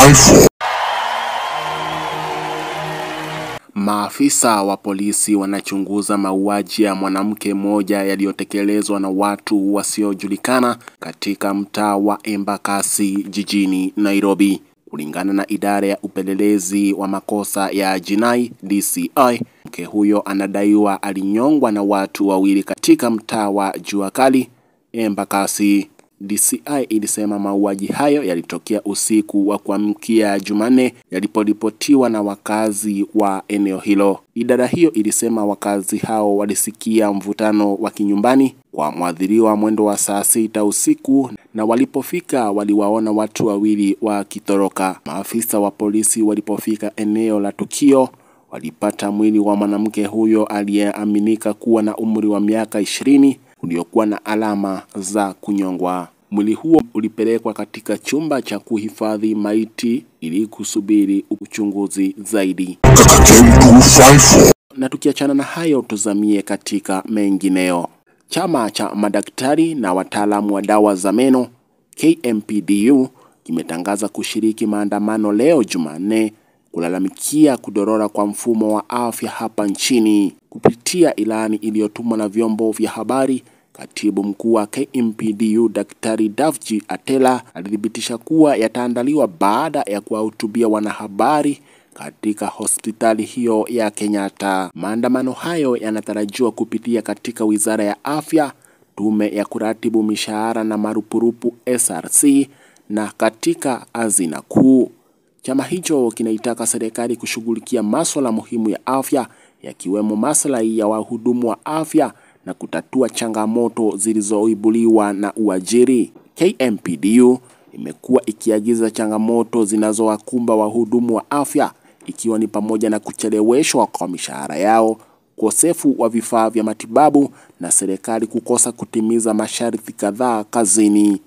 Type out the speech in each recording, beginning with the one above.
254. Maafisa wa polisi wanachunguza mauaji ya mwanamke mmoja yaliyotekelezwa na watu wasiojulikana katika mtaa wa Embakasi jijini Nairobi. Kulingana na idara ya upelelezi wa makosa ya jinai DCI, mke huyo anadaiwa alinyongwa na watu wawili katika mtaa wa Jua Kali, Embakasi. DCI ilisema mauaji hayo yalitokea usiku wa kuamkia Jumanne yaliporipotiwa na wakazi wa eneo hilo. Idara hiyo ilisema wakazi hao walisikia mvutano wa kinyumbani kwa mwathiriwa mwendo wa saa 6 usiku, na walipofika waliwaona watu wawili wakitoroka. Maafisa wa polisi walipofika eneo la tukio walipata mwili wa mwanamke huyo aliyeaminika kuwa na umri wa miaka 20 uliokuwa na alama za kunyongwa. Mwili huo ulipelekwa katika chumba cha kuhifadhi maiti ili kusubiri uchunguzi zaidi. Na tukiachana na hayo, tuzamie katika mengineo. Chama cha madaktari na wataalamu wa dawa za meno KMPDU kimetangaza kushiriki maandamano leo Jumanne kulalamikia kudorora kwa mfumo wa afya hapa nchini. Kupitia ilani iliyotumwa na vyombo vya habari, katibu mkuu wa KMPDU Daktari Davji Atela alithibitisha kuwa yataandaliwa baada ya kuwahutubia wanahabari katika hospitali hiyo ya Kenyatta. Maandamano hayo yanatarajiwa kupitia katika Wizara ya Afya, Tume ya Kuratibu Mishahara na Marupurupu SRC na katika Hazina Kuu. Chama hicho kinaitaka serikali kushughulikia masuala muhimu ya afya, yakiwemo maslahi ya wahudumu wa afya na kutatua changamoto zilizoibuliwa na uajiri. KMPDU imekuwa ikiagiza changamoto zinazowakumba wahudumu wa afya, ikiwa ni pamoja na kucheleweshwa kwa mishahara yao, ukosefu wa vifaa vya matibabu na serikali kukosa kutimiza masharti kadhaa kazini.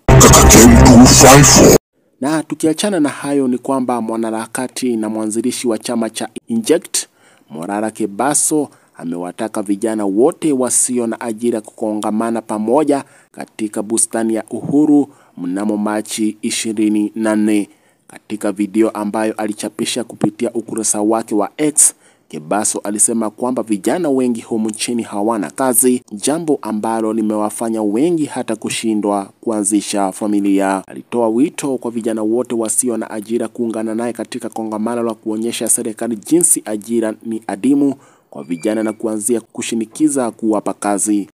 Na tukiachana na hayo ni kwamba mwanaharakati na mwanzilishi wa chama cha Inject, Morara Kebaso, amewataka vijana wote wasio na ajira kukongamana pamoja katika bustani ya Uhuru mnamo Machi 24. Katika video ambayo alichapisha kupitia ukurasa wake wa X, Kebaso alisema kwamba vijana wengi humu nchini hawana kazi, jambo ambalo limewafanya wengi hata kushindwa kuanzisha familia. Alitoa wito kwa vijana wote wasio na ajira kuungana naye katika kongamano la kuonyesha serikali jinsi ajira ni adimu kwa vijana na kuanzia kushinikiza kuwapa kazi.